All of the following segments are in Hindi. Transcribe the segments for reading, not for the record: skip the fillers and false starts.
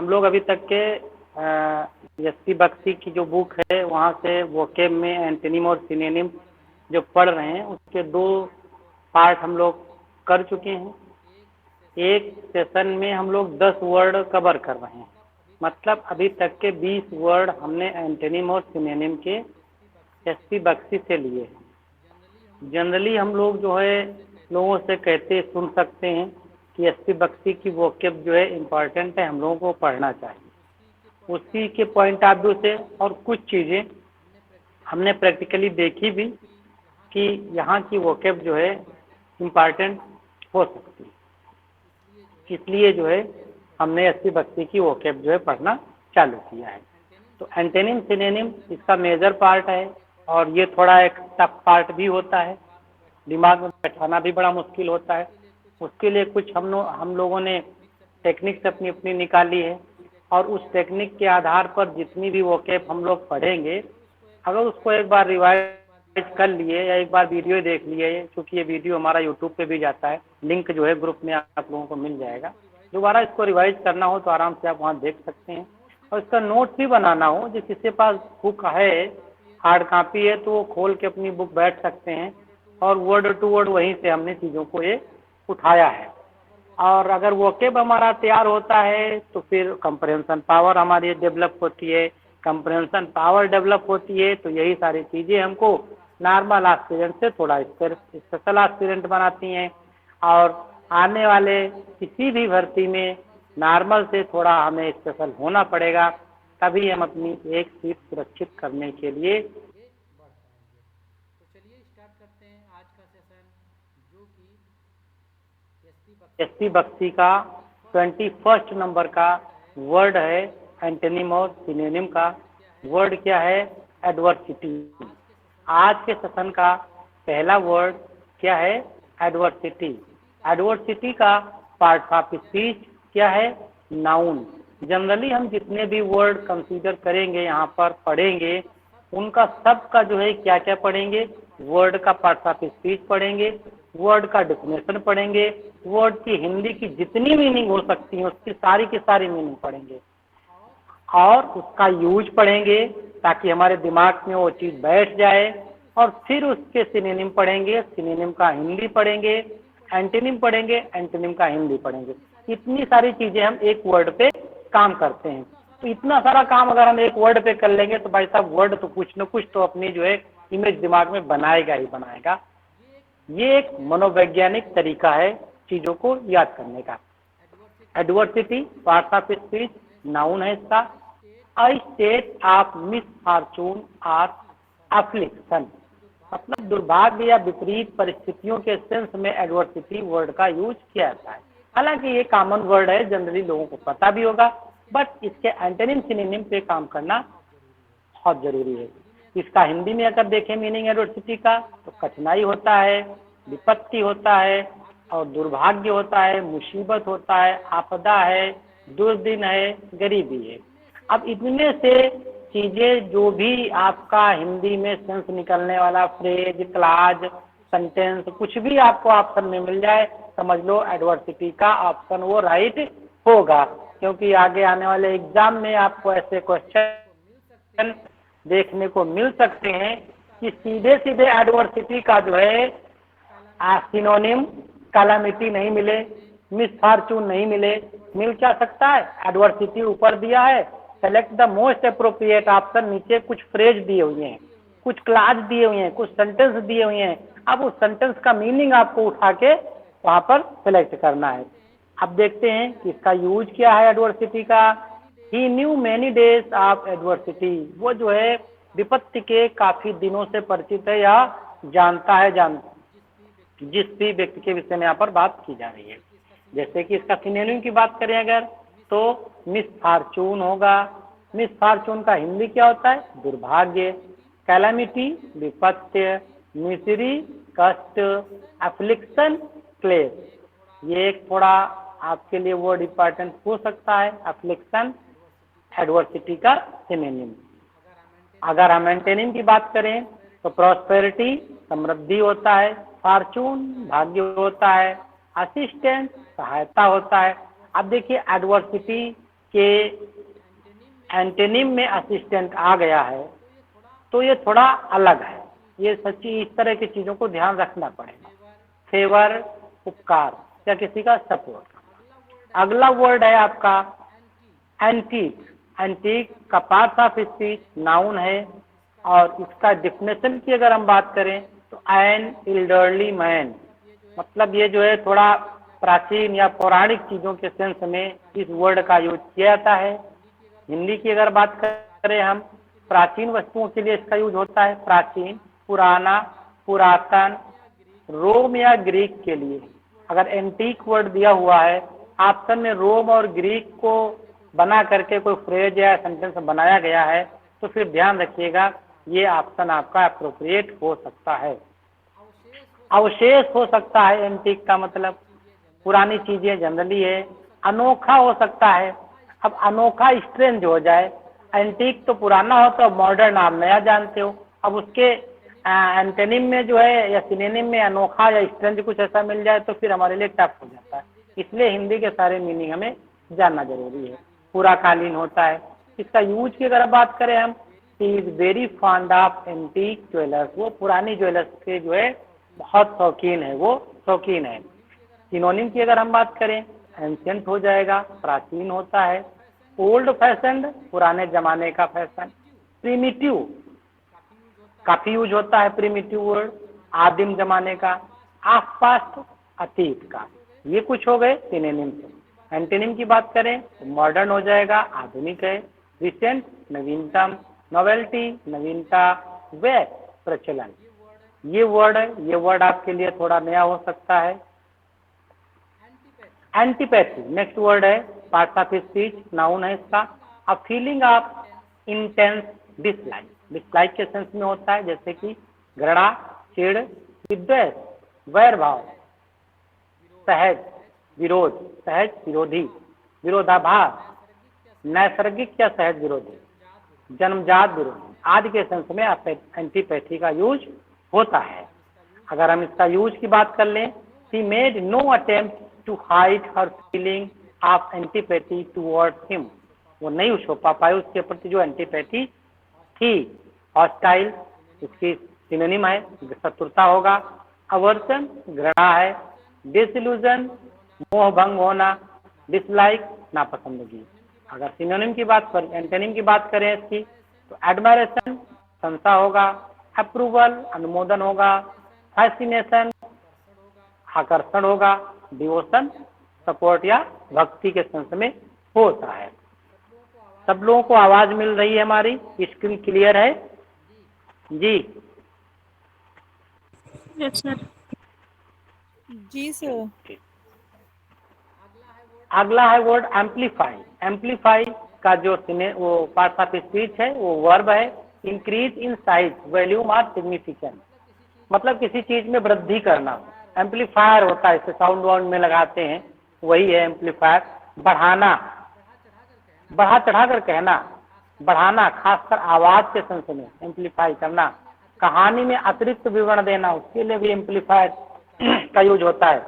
हम लोग अभी तक के एस.पी. बख्शी की जो बुक है वहाँ से वोकेब में एंटोनिम और सिनोनिम जो पढ़ रहे हैं उसके 2 पार्ट हम लोग कर चुके हैं। एक सेशन में हम लोग 10 वर्ड कवर कर रहे हैं, मतलब अभी तक के 20 वर्ड हमने एंटोनिम और सिनोनिम के एस.पी. बख्शी से लिए हैं। जनरली हम लोग जो है लोगों से कहते सुन सकते हैं कि एस.पी. बख्शी की वोकेब जो है इम्पॉर्टेंट है, हम लोगों को पढ़ना चाहिए। उसी के पॉइंट ऑफ व्यू से और कुछ चीज़ें हमने प्रैक्टिकली देखी भी कि यहाँ की वोकेब जो है इम्पॉर्टेंट हो सकती है, इसलिए जो है हमने एस.पी. बख्शी की वोकेब जो है पढ़ना चालू किया है। तो एंटोनिम सिनोनिम इसका मेजर पार्ट है और ये थोड़ा एक टफ पार्ट भी होता है, दिमाग में बैठाना भी बड़ा मुश्किल होता है। उसके लिए कुछ हम लोगों ने टेक्निक्स अपनी अपनी निकाली है और उस टेक्निक के आधार पर जितनी भी वोकेब हम लोग पढ़ेंगे, अगर उसको एक बार रिवाइज कर लिए या एक बार वीडियो देख लिए, क्योंकि ये वीडियो हमारा यूट्यूब पे भी जाता है, लिंक जो है ग्रुप में आप लोगों को मिल जाएगा। दोबारा इसको रिवाइज करना हो तो आराम से आप वहाँ देख सकते हैं। और इसका नोट्स भी बनाना हो, जिस किसी के पास बुक है, हार्ड कॉपी है, तो वो खोल के अपनी बुक बैठ सकते हैं और वर्ड टू वर्ड वहीं से हमने चीज़ों को ये उठाया है। और अगर वोकेब हमारा तैयार होता है तो फिर कंप्रहेंशन पावर हमारी डेवलप होती है। कंप्रहेंशन पावर डेवलप होती है तो यही सारी चीज़ें हमको नॉर्मल एस्पिरेंट से थोड़ा स्पेशल एस्पिरेंट बनाती हैं और आने वाले किसी भी भर्ती में नॉर्मल से थोड़ा हमें स्पेशल होना पड़ेगा, तभी हम अपनी एक सीट सुरक्षित करने के लिए। तो चलिए स्टार्ट करते हैं आज का सेशन, जो कि एस.पी. बख्शी का 21 नंबर का वर्ड है एंटोनिम और सिनोनिम का। वर्ड क्या है? एडवर्सिटी। आज के सेशन का पहला वर्ड क्या है? एडवर्सिटी। एडवर्सिटी का पार्ट ऑफ स्पीच क्या है? नाउन। जनरली हम जितने भी वर्ड कंसीडर करेंगे, यहाँ पर पढ़ेंगे, उनका सबका जो है क्या क्या पढ़ेंगे? वर्ड का पार्ट ऑफ स्पीच पढ़ेंगे, वर्ड का डेफिनेशन पढ़ेंगे, वर्ड की हिंदी की जितनी मीनिंग हो सकती है उसकी सारी की सारी मीनिंग पढ़ेंगे और उसका यूज पढ़ेंगे ताकि हमारे दिमाग में वो चीज़ बैठ जाए। और फिर उसके सिनोनिम पढ़ेंगे, सिनोनिम का हिंदी पढ़ेंगे, एंटोनिम पढ़ेंगे, एंटोनिम का हिंदी पढ़ेंगे। इतनी सारी चीज़ें हम एक वर्ड पे काम करते हैं। तो इतना सारा काम अगर हम एक वर्ड पे कर लेंगे तो भाई साहब वर्ड तो कुछ न कुछ तो अपनी जो है इमेज दिमाग में बनाएगा ही बनाएगा। ये एक मनोवैज्ञानिक तरीका है चीज़ों को याद करने का। Adversity part of speech, noun है इसका। अ स्टेट ऑफ मिसफॉर्चून और अफ्लिक्शन, मतलब दुर्भाग्य या विपरीत परिस्थितियों के सेंस में एडवर्सिटी वर्ड का यूज किया जाता है। हालांकि ये कॉमन वर्ड है, जनरली लोगों को पता भी होगा, बट इसके एंटोनिम सिनोनिम पे काम करना बहुत जरूरी है। इसका हिंदी में अगर देखें मीनिंग एडवर्सिटी का तो कठिनाई होता है, विपत्ति होता है और दुर्भाग्य होता है, मुसीबत होता है, आपदा है, दुर्दिन है, गरीबी है। अब इनमें से चीज़ें जो भी आपका हिंदी में सेंस निकलने वाला फ्रेज, क्लाज, सेंटेंस, कुछ भी आपको ऑप्शन में मिल जाए, समझ लो एडवर्सिटी का ऑप्शन वो राइट होगा, क्योंकि आगे आने वाले एग्जाम में आपको ऐसे क्वेश्चन देखने को मिल सकते हैं कि सीधे सीधे एडवर्सिटी का जो है सिनोनिम कैलामिटी नहीं मिले, मिसफॉर्चून नहीं मिले। मिल क्या सकता है? एडवर्सिटी ऊपर दिया है, select the most appropriate option, नीचे कुछ फ्रेज दिए हुए हैं, कुछ क्लाज दिए हुए हैं, कुछ सेंटेंस दिए हुए हैं। अब उस सेंटेंस का मीनिंग आपको उठा के वहाँ पर सेलेक्ट करना है। अब देखते हैं कि इसका यूज क्या है एडवर्सिटी का। He knew many days of adversity, वो जो है विपत्ति के काफी दिनों से परिचित है या जानता है, जिस भी व्यक्ति के विषय में यहाँ पर बात की जा रही है। जैसे कि इसका सिनोनिम की बात करें अगर तो मिसफॉर्चून होगा। मिसफॉर्चून का हिंदी क्या होता है? दुर्भाग्य। कैलामिटी विपत्ति, मिसरी कष्ट, एफ्लिक्शन क्लेश। ये एक थोड़ा आपके लिए वर्ड इंपॉर्टेंट हो सकता है, एफ्लिक्शन एडवर्सिटी का सिनोनिम। अगर हम एंटोनिम की बात करें तो प्रॉस्पेरिटी समृद्धि होता है, फॉर्चून भाग्य होता है, असिस्टेंट सहायता होता है। अब देखिए एडवर्सिटी के एंटेनिम में असिस्टेंट आ गया है तो ये थोड़ा अलग है। ये सच्ची इस तरह की चीज़ों को ध्यान रखना पड़ेगा। फेवर उपकार या किसी का सपोर्ट। अगला वर्ड है आपका एंटीक। एंटीक का पार्ट ऑफ स्पीच नाउन है और इसका डिफिनेशन की अगर हम बात करें तो एन एल्डरली मैन, मतलब ये जो है थोड़ा प्राचीन या पौराणिक चीज़ों के सेंस में इस वर्ड का यूज किया जाता है। हिंदी की अगर बात करें हम, प्राचीन वस्तुओं के लिए इसका यूज होता है। प्राचीन, पुराना, पुरातन। रोम या ग्रीक के लिए अगर एंटीक वर्ड दिया हुआ है, ऑप्शन में रोम और ग्रीक को बना करके कोई फ्रेज या सेंटेंस बनाया गया है तो फिर ध्यान रखिएगा ये ऑप्शन आपका अप्रोप्रिएट हो सकता है। अवशेष हो सकता है एंटीक का मतलब पुरानी चीजें जनरली है। अनोखा हो सकता है। अब अनोखा स्ट्रेंज हो जाए, एंटीक तो पुराना हो तो मॉडर्न आप नया जानते हो, अब उसके एंटेनिम में जो है या सिनोनिम में अनोखा या स्ट्रेंज कुछ ऐसा मिल जाए तो फिर हमारे लिए टफ हो जाता है। इसलिए हिंदी के सारे मीनिंग हमें जानना जरूरी है। पूराकालीन होता है। इसका यूज की अगर बात करें हम, he is very fond of antique jewellers, वो पुरानी ज्वेलर्स के जो है बहुत शौकीन है, वो शौकीन है। सिनोनिम की अगर हम बात करें, एंशिएंट हो जाएगा, प्राचीन होता है। ओल्ड फैशन, पुराने जमाने का फैशन। प्रिमिटिव काफी यूज होता है प्रिमिटिव वर्ड, आदिम जमाने का। ऑफ पास्ट, अतीत का। ये कुछ हो गए सिनोनिम से। एंटोनिम की बात करें तो मॉडर्न हो जाएगा, आधुनिक है। रिसेंट, नवीनतम। नोवेल्टी, नवीनता। वे, प्रचलन। ये वर्ड है, ये वर्ड आपके लिए थोड़ा नया हो सकता है। एंटीपैथी नेक्स्ट वर्ड है, पार्ट ऑफ स्पीच नाउन है इसका। A feeling of intense dislike, dislike के सेंस में होता है, जैसे कि घृणा, चिड़, विद्वेष, वैर भाव, सहज विरोध, सहज विरोधी, विरोधाभास, नैसर्गिक या सहज विरोधी, जन्मजात विरोधी आदि के सेंस में एंटीपैथी का यूज होता है। अगर हम इसका यूज की बात कर लें, she made no attempt to hide her feeling of antipathy towards him, वो नहीं छुपा पाई उसके प्रति जो एंटीपैथी थी। हॉस्टाइल इसकी सिनोनिम है, शत्रुता होगा। अवर्सन, घृणा है। डिसइल्यूजन, मोह भंग होना। डिसलाइक, नापसंदगी। अगर सिनोनिम की बात करें, एंटोनिम की बात करें इसकी तो एडमायरेशन, प्रशंसा होगा। अप्रूवल, अनुमोदन होगा। फैसिनेशन, आकर्षण होगा। डिवोशन, सपोर्ट या भक्ति के सेंस में होता है। सब लोगों को आवाज मिल रही है? हमारी स्क्रीन क्लियर है जी? Yes sir. जी सर। अगला है वर्ड एम्पलीफाई। एम्पलीफाई का जो वो पार्ट ऑफ स्पीच है वो वर्ब है। इंक्रीज इन साइज, वॉल्यूम और सिग्निफिकेंस, मतलब किसी चीज में वृद्धि करना। एम्पलीफायर होता है, इसे साउंड वाउंड में लगाते हैं, वही है एम्पलीफायर। बढ़ाना, बढ़ा चढ़ा कर कहना, बढ़ाना, खासकर आवाज के सेंस में एम्पलीफाई करना। कहानी में अतिरिक्त विवरण देना, उसके लिए भी एम्पलीफायर का यूज होता है।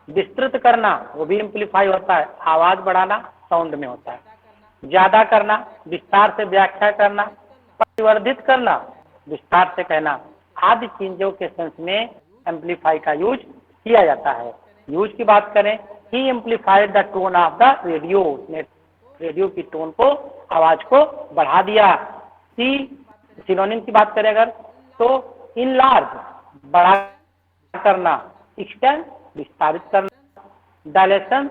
विस्तृत करना, वो भी एम्पलीफाई होता है, आवाज बढ़ाना साउंड में होता है। ज्यादा करना, विस्तार से व्याख्या करना। परिवर्धित करना, विस्तार से कहना आदि चीजों के सेंस में एम्पलीफाई का यूज किया जाता है। यूज की बात करें, he amplified the tone of the radio, उसने रेडियो की टोन को, आवाज को बढ़ा दिया। सिनोनिम की बात करें अगर तो इनलार्ज, बड़ा करना। एक्सटेंड, विस्तारित करना। डायलेशन,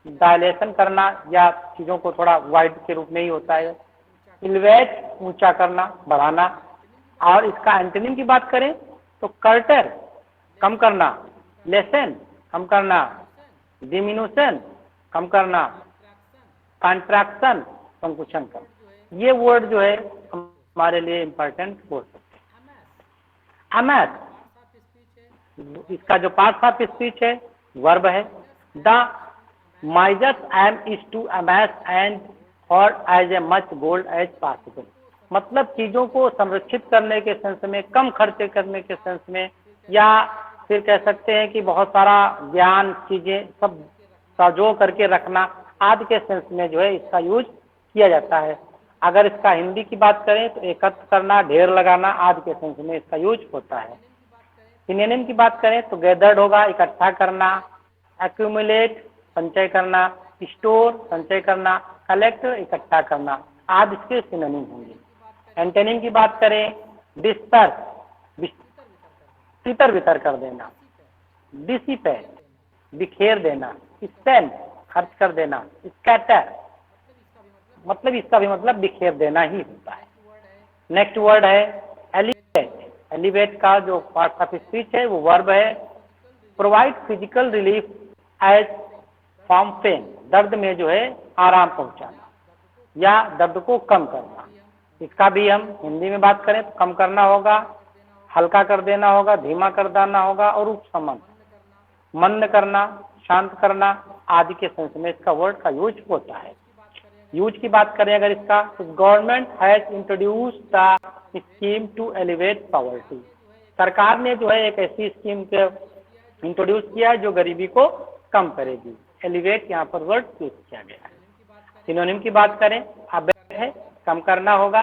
डायलेशन करना या चीजों को थोड़ा वाइड के रूप में ही होता है। इलवेट, ऊंचा करना, बढ़ाना। और इसका एंटोनिम की बात करें तो कर्टर, कम करना। लेसन, कम करना। डिमिनुशन, कम करना। कॉन्ट्रैक्शन, संकुचन करना। ये वर्ड जो है हमारे लिए इम्पोर्टेंट हो सकते हैं। अमैथ, इसका जो पार्ट ऑफ स्पीच है वर्ब है। The miser's aim is to amass and और as a much gold as possible, मतलब चीजों को संरक्षित करने के सेंस में, कम खर्चे करने के सेंस में, या फिर कह सकते हैं कि बहुत सारा ज्ञान चीजें सब सजो करके रखना, आदि के सेंस में जो है इसका यूज किया जाता है। अगर इसका हिंदी की बात करें तो एकत्र करना, ढेर लगाना आदि के सेंस में इसका यूज होता है। सिनोनिम की बात करें तो गैदर्ड होगा इकट्ठा करना, एक्यूमुलेट संचय करना, स्टोर संचय करना, कलेक्ट इकट्ठा करना आदि इसके सिनोनिम होंगे। एंटोनिम की बात करें डिस्पर्स तितर बितर कर देना, डिसिपेट बिखेर देना, स्पेंड खर्च कर देना, स्कैटर मतलब इसका भी मतलब बिखेर देना ही होता है। नेक्स्ट वर्ड है एलिवेट। एलिवेट का जो पार्ट ऑफ स्पीच है वो वर्ब है। Provide physical relief as from pain, दर्द में जो है आराम पहुंचाना या दर्द को कम करना। इसका भी हम हिंदी में बात करें तो कम करना होगा, हल्का कर देना होगा, धीमा कर देना होगा और उपशमन मंद करना, शांत करना आदि के सेंस में इसका वर्ड का यूज होता है। यूज की बात करें अगर इसका तो government has introduced the scheme to alleviate poverty, सरकार ने जो है एक ऐसी स्कीम के इंट्रोड्यूस किया है जो गरीबी को कम करेगी। एलिवेट यहाँ पर वर्ड यूज किया गया है। सिनोनिम की बात करें अबेट है कम करना होगा,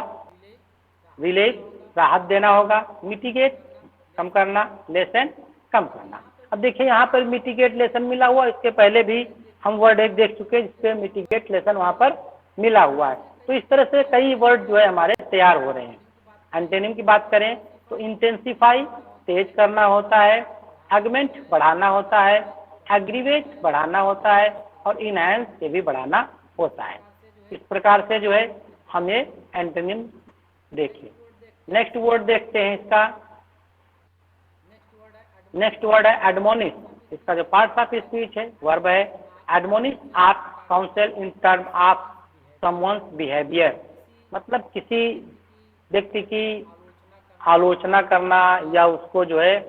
रिलीफ राहत देना होगा, मिटिगेट कम करना, लेसन कम करना। अब देखिए यहाँ पर मिटिगेट लेसन मिला हुआ, इसके पहले भी हम वर्ड एक देख चुके जिसपे मिटिगेट लेसन वहाँ पर मिला हुआ है। तो इस तरह से कई वर्ड जो है हमारे तैयार हो रहे हैं। एंटोनिम की बात करें तो इंटेंसिफाई तेज करना होता है, एगमेंट बढ़ाना होता है, एग्रीवेट बढ़ाना होता है और इनहैंस ये भी बढ़ाना होता है। इस प्रकार से जो है हम ये एंटोनिम देखिए। नेक्स्ट वर्ड देखते हैं इसका। नेक्स्ट वर्ड है एडमोनिश। इसका जो पार्ट ऑफ स्पीच है वर्ब है एडमोनिश आप council in term of someone's behaviour, मतलब किसी व्यक्ति की आलोचना करना या उसको जो है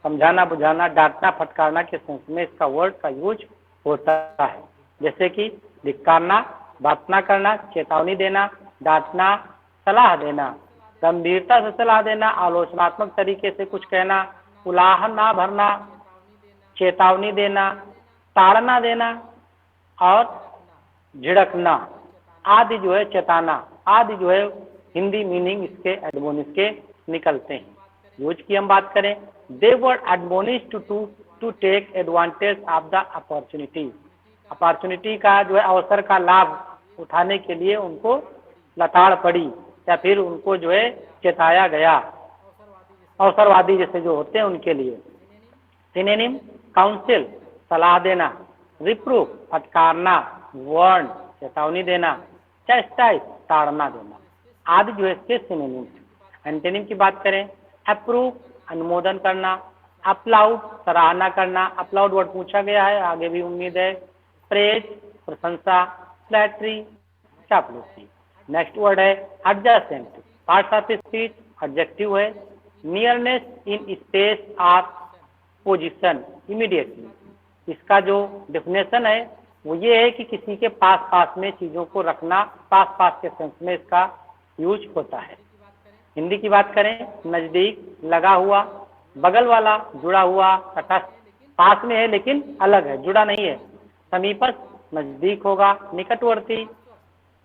समझाना बुझाना, डांटना फटकारना के सेंस में इसका वर्ड का यूज होता है। जैसे कि धिक्कारना, बात ना करना, चेतावनी देना, डांटना, सलाह देना, गंभीरता से सलाह देना, आलोचनात्मक तरीके से कुछ कहना, उलाहन ना भरना, चेतावनी देना, ताड़ना देना और झिड़कना आदि जो है, चेताना आदि जो है हिंदी मीनिंग इसके एडमोनिश के निकलते हैं। यूज की हम बात करें they were admonish to take advantage of the opportunity, opportunity का जो है अवसर का लाभ उठाने के लिए उनको लताड़ पड़ी या फिर उनको जो है चेताया गया, अवसरवादी जैसे जो होते हैं उनके लिए। सिनोनिम काउंसिल सलाह देना, रिप्रूफ फटकारना, वार्न चेतावनी देना, चेस्टाइज ताड़ना देना आदि जो है इसके सिनोनिम। एंटोनिम की बात करें अप्रूव अनुमोदन करना, अपलाउड सराहना करना, अपलाउड वर्ड पूछा गया है आगे भी उम्मीद है, प्रेज प्रशंसा, फ्लैटरी चापलूसी। नेक्स्ट वर्ड है adjacent. Parts of speech adjective है nearness in space of position immediately. इसका जो डेफिनेशन है वो ये है कि किसी के पास पास में चीज़ों को रखना, पास पास के सेंस में इसका यूज होता है। हिंदी की बात करें नज़दीक, लगा हुआ, बगल वाला, जुड़ा हुआ, तटस्थ, पास में है लेकिन अलग है, जुड़ा नहीं है। समीपस्थ नज़दीक होगा, निकटवर्ती,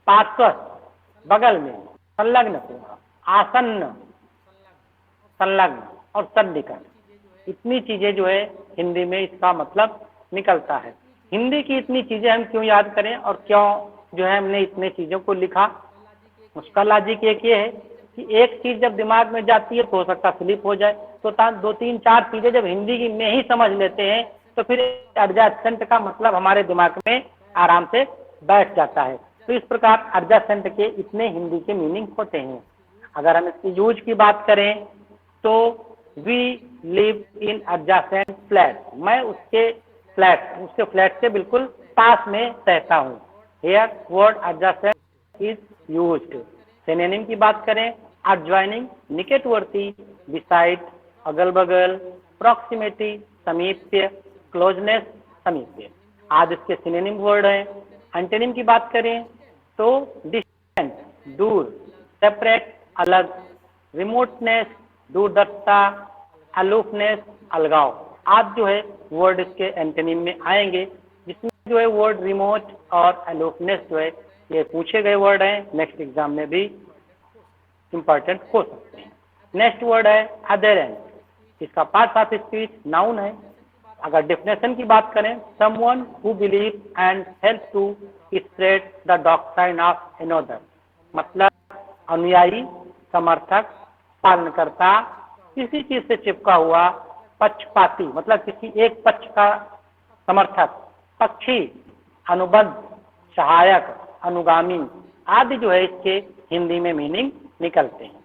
पार्श्वस्थ बगल में, संलग्न होगा, आसन्न संलग्न और सन्निकट। इतनी चीज़ें जो है हिंदी में इसका मतलब निकलता है। हिंदी की इतनी चीज़ें हम क्यों याद करें और क्यों जो है हमने इतने चीज़ों को लिखा, उसका लॉजिक एक ये है कि एक चीज़ जब दिमाग में जाती है तो हो सकता स्लिप हो जाए, तो 2-3-4 चीज़ें जब हिंदी में ही समझ लेते हैं तो फिर एडजेसेंट का मतलब हमारे दिमाग में आराम से बैठ जाता है। तो इस प्रकार एडजेसेंट के इतने हिंदी के मीनिंग होते हैं। अगर हम इसकी यूज की बात करें तो we live in adjacent flat, मैं उसके फ्लैट से बिल्कुल पास में रहता हूँ। Here word adjacent is used. Synonym की बात करें एडजॉइनिंग निकटवर्ती, बिसाइड अगल बगल, प्रॉक्सिमिटी समीप्य, क्लोजनेस समीप्य आदि इसके सिनोनिम वर्ड हैं। एंटोनिम की बात करें तो डिस्टेंट दूर, सेपरेट अलग, रिमोटनेस दूरदर्शिता, अलूफनेस अलगाव आदि जो है वर्ड इसके एंटोनिम में आएंगे, जिसमें जो है वर्ड रिमोट और एलोकनेस जो है ये पूछे गए वर्ड हैं, नेक्स्ट एग्जाम में भी इम्पोर्टेंट हो सकते हैं। नेक्स्ट वर्ड है अधेरेंट, इसका पार्ट ऑफ स्पीच नाउन है। अगर डेफिनेशन की बात करें, someone who believe and help to spread the doctrine of another, मतलब अनुयायी, समर्थक, पालनकर्ता, किसी चीज से चिपका हुआ, पक्षपाती मतलब किसी एक पक्ष का समर्थक, पक्षी, अनुबंध, सहायक, अनुगामी आदि जो है इसके हिंदी में मीनिंग निकलते हैं।